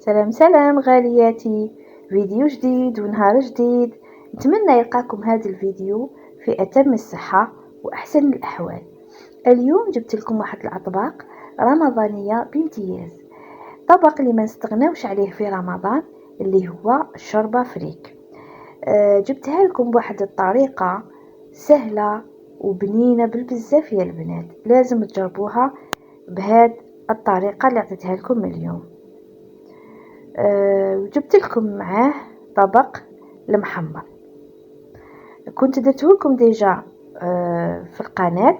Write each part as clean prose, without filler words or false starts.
سلام سلام غالياتي، فيديو جديد ونهار جديد. نتمنى يلقاكم هذا الفيديو في أتم الصحة وأحسن الأحوال. اليوم جبت لكم واحد الأطباق رمضانية بامتياز. طبق اللي ما نستغناوش عليه في رمضان اللي هو الشوربة فريك. جبتها لكم بواحد الطريقة سهلة وبنينة بالبزاف يا البنات، لازم تجربوها بهذه الطريقة اللي عطيتها لكم اليوم. وجبت لكم معاه طبق المحمر، كنت درته لكم ديجا في القناة،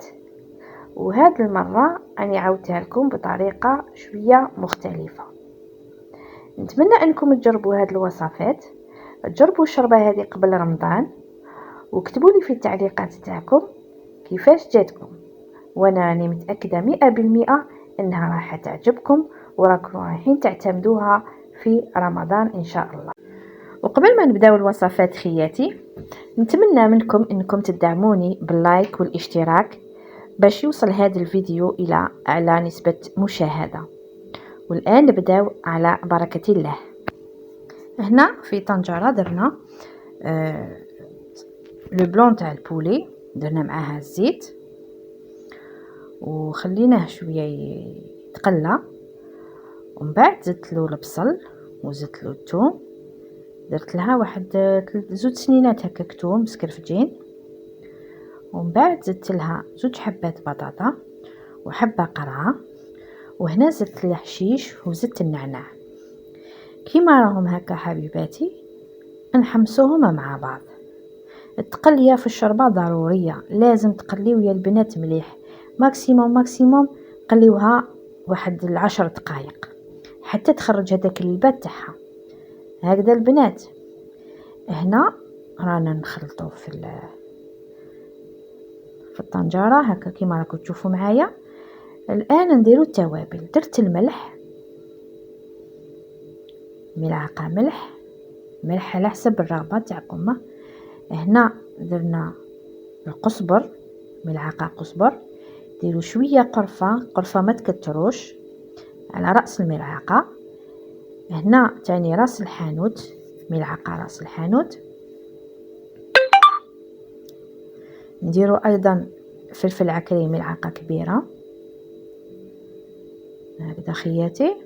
وهذه المرة أنا عاودتها لكم بطريقة شوية مختلفة. نتمنى أنكم تجربوا هذه الوصفات، تجربوا الشربة هذه قبل رمضان، وكتبوا لي في التعليقات تاعكم كيفاش جاتكم، وانا راني متأكدة 100% انها راح تعجبكم وراكم رايحين تعتمدوها في رمضان ان شاء الله. وقبل ما نبداو الوصفات خياتي، نتمنى منكم انكم تدعموني باللايك والاشتراك باش يوصل هذا الفيديو الى اعلى نسبة مشاهدة. والان نبداو على بركة الله. هنا في طنجرة درنا لو بلون تاع البولي، درنا معاها الزيت وخليناه شويه يتقلى، ومن بعد زدت له البصل وزدت له الثوم، درت لها واحد 2 سنينات هكاك ثوم مسكرفجين، ومن بعد زدت لها 2 حبات بطاطا وحبه قرعه، وهنا زدت الحشيش وزدت النعناع. كيما راهم هكا حبيباتي نحمسوهم مع بعض. التقليه في الشوربه ضروريه، لازم تقليو يا البنات مليح، ماكسيموم قليوها واحد 10 دقائق حتى تخرج هذاك اللبات تاعها. هكذا البنات. هنا رانا نخلطو في الطنجره هكا كيما راكم تشوفوا معايا. الان نديرو التوابل. درت الملح، ملعقه ملح على حسب الرغبه تاعكم. هنا درنا القزبر، ملعقه قزبر، ديروا شويه قرفه ما تكتروش على راس الملعقه. هنا تاني راس الحانوت، ملعقه راس الحانوت. نديروا ايضا فلفل عكري ملعقه كبيره هكذا خياتي،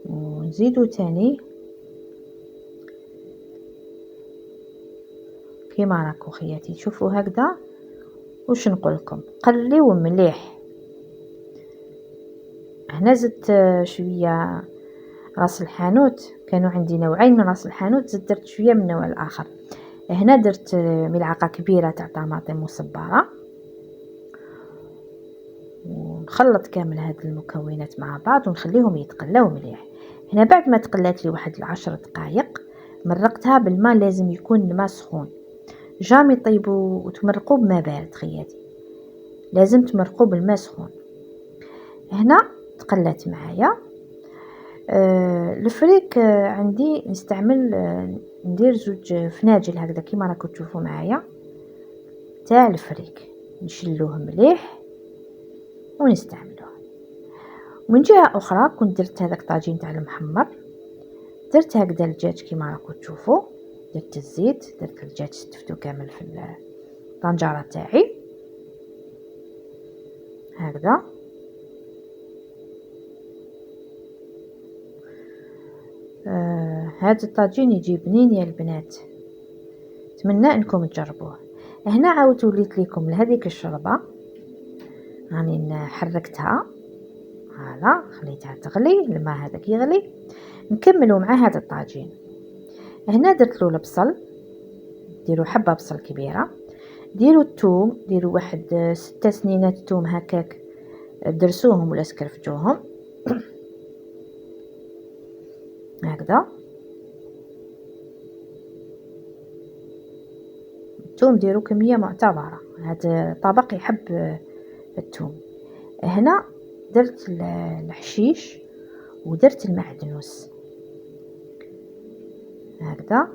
ونزيدوا تاني كيما راكم خياتي تشوفوا هكذا. واش نقول لكم، قليو مليح. هنا زدت شويه راس الحانوت، كانوا عندي نوعين من راس الحانوت، زدت درت شويه من النوع الاخر. هنا درت ملعقه كبيره تاع طماطم مصبره، ونخلط كامل هاد المكونات مع بعض ونخليهم يتقلاو مليح. هنا بعد ما تقلات لي واحد 10 دقائق مرقتها بالماء، لازم يكون الماء سخون، جامي طيبوا وتمرقوا بماء بارد خياتي، لازم تمرقوا بالماء سخون. هنا تقلات معايا. الفريك عندي نستعمل ندير 2 فناجل هكذا كيما راكم تشوفوا معايا تاع الفريك، نشلوه مليح ونستعملوه. ومن جهه اخرى كنت درت هذاك طاجين تاع المحمر، درت هكذا الدجاج كيما راكم تشوفوا، درت الزيت، درت الدجاج ستفتو كامل في الطنجره تاعي هكذا. هذا الطاجين يجي بنين يا البنات، اتمنى انكم تجربوه. هنا عاودت وليت لكم لهذيك الشوربه، راني حركتها هلا، خليتها تغلي، الماء هذاك يغلي، نكملوا مع هذا الطاجين. هنا درت له البصل، ديروا حبه بصل كبيره، ديروا الثوم، ديروا واحد 6 سنينات ثوم هكاك، درسوهم ولا سكرفجوهم هكذا. الثوم ديروا كميه معتبره، هذا طبق يحب الثوم. هنا درت الحشيش ودرت المعدنوس هكذا.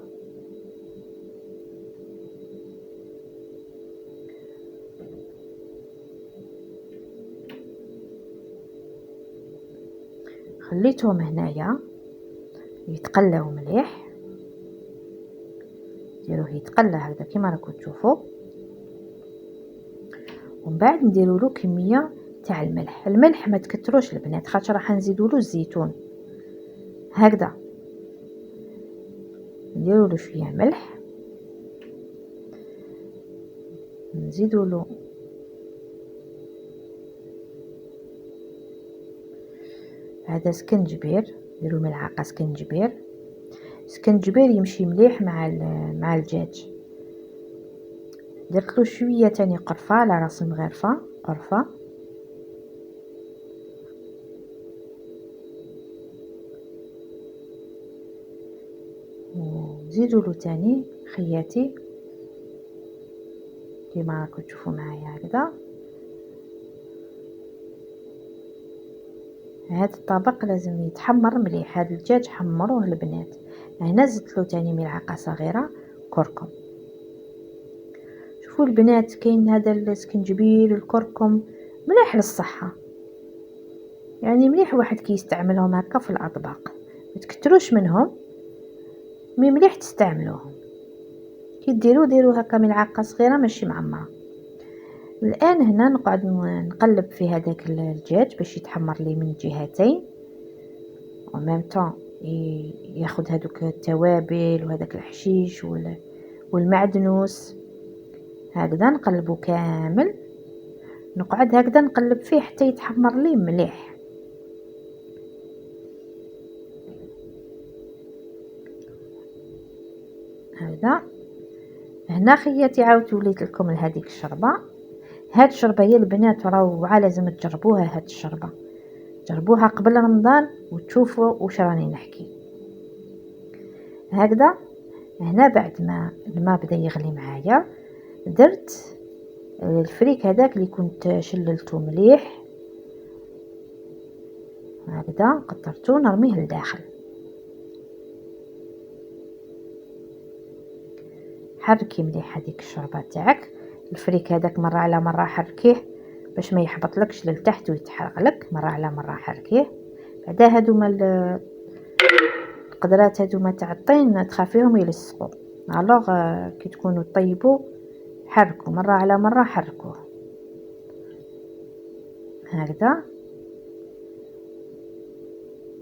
خليتهم هنايا يتقلاو مليح، ديروه يتقلى هكذا كيما راكم تشوفوا. ومن بعد نديروا له كميه تاع الملح. الملح ما تكتروش البنات خاطر راح نزيدوا له الزيتون. هكذا نديروا له شويه ملح، نزيدوا له هذا سكنجبير، نديروا ملعقه سكنجبير. سكنجبير يمشي مليح مع الدجاج. درت له شويه تاني قرفه على راس المغرفه، قرفه. وزيدوا له تاني خياتي كيما راكم تشوفوا معايا هكذا. هذا الطبق لازم يتحمر مليح. هذا الدجاج حمروه البنات. هنا زدت له تاني ملعقه صغيره كركم. شوفوا البنات كاين هذا السكنجبير الكركم مليح للصحه، يعني مليح واحد كيستعملهم هكا في الاطباق، ما تكتروش منهم، مي مليح تستعملوهم. كي ديروا هكا ملعقه صغيره ماشي معمره. الان هنا نقعد نقلب في هذاك الدجاج باش يتحمر لي من الجهتين، وميم طون ياخذ هذوك التوابل وهذاك الحشيش والمعدنوس. هكذا نقلبه كامل، نقعد هكذا نقلب فيه حتى يتحمر لي مليح. هذا هنا خياتي عاودت وليت لكم لهذيك الشربه. هاد الشربه يا البنات روعه، لازم تجربوها. هاد الشربه جربوها قبل رمضان وتشوفوا واش راني نحكي. هكذا هنا بعد ما الماء بدا يغلي معايا درت الفريك هذاك اللي كنت شللته مليح، هكذا قطرته نرميه لداخل. حركي مليح هذيك الشوربه تاعك. الفريك هذاك مره على مره حركيه باش ما يحبطلكش للتحت ويتحرق لك، مره على مره حركيه. بعدا هذوما القدرات هذوما تاع الطين تخافيهم يلصقوا، الوغ كي تكونوا طيبوا حركوا مره على مره، حركوه هكذا.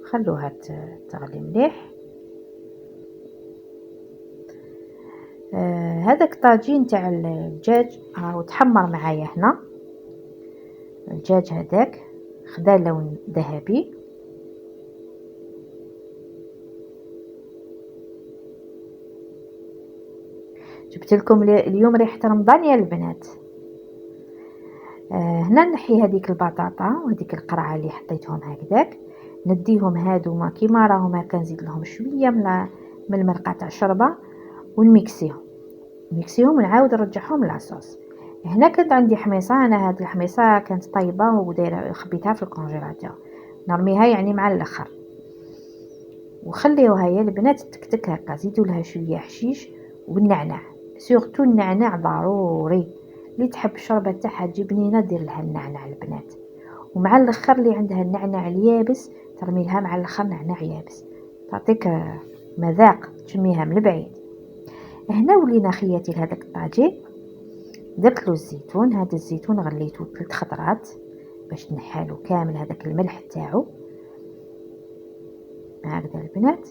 خلوها تغلي مليح. هذاك الطاجين تاع الدجاج راهو تحمر معايا هنا. الدجاج هذاك خدا لون ذهبي. جبت لكم اليوم ريحه رمضان يا البنات. هنا نحي هذيك البطاطا وهذيك القرعه اللي حطيتهم هكذاك، نديهم هادوما كيما راهم هكا، نزيد لهم شويه من المرقه تاع الشوربه ونميكسيهم ونعاود نرجعهم لاصوص. هنا كانت عندي حميصه، انا هاد الحميصه كانت طيبه ودايره خبيتها في الكونجيلاتور، نرميها يعني مع الاخر. وخليوها يا البنات تكتك هكا. زيدوا لها شويه حشيش والنعناع، سورتو النعناع ضروري. اللي تحب الشوربه تاعها تجي بنينه دير لها النعناع البنات. ومع الاخر اللي عندها النعناع اليابس ترمي لها مع الاخر نعناع يابس، تعطيك مذاق تشميها من بعيد. هنا ولينا خياتي لهذاك الطاجين درت له الزيتون. هذا الزيتون غليته 3 خطرات باش نحالو كامل هذاك الملح تاعو هكذا البنات،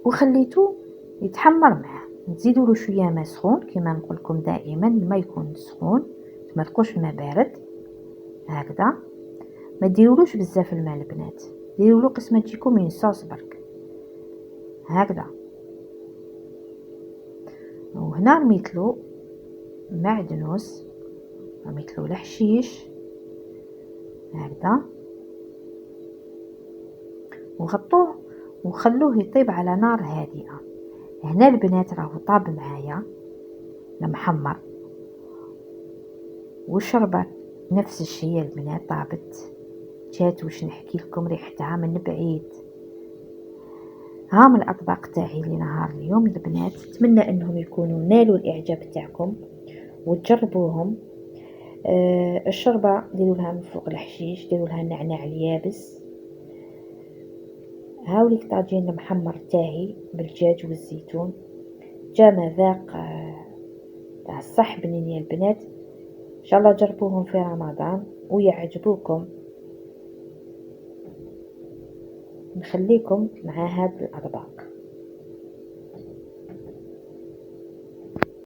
وخليته يتحمر معاه. نزيدوا له شويه ماء سخون، كما نقول لكم دائما الماء يكون سخون، ما تلقوش الماء بارد هكذا. ما ديرولوش بزاف الماء البنات، ديروا له قسمه تجيكم من صوص برك هكذا. وهنا رميتلو معدنوس، رميتلو الحشيش هكذا، وغطوه وخلوه يطيب على نار هادئه. هنا البنات راهو طاب معايا المحمر، والشربة نفس الشيء البنات طابت، جات واش نحكي لكم ريحتها من بعيد. هام الاطباق تاعي لنهار اليوم البنات، نتمنى انهم يكونوا نالوا الاعجاب تاعكم وتجربوهم. الشربة ديروا لها من فوق الحشيش، ديروا لها النعناع اليابس هاوليك طاجين المحمر تاعي بالدجاج والزيتون، جا مذاق تاع الصح بنين يا البنات. ان شاء الله جربوهم في رمضان ويعجبوكم. نخليكم مع هاد الاطباق.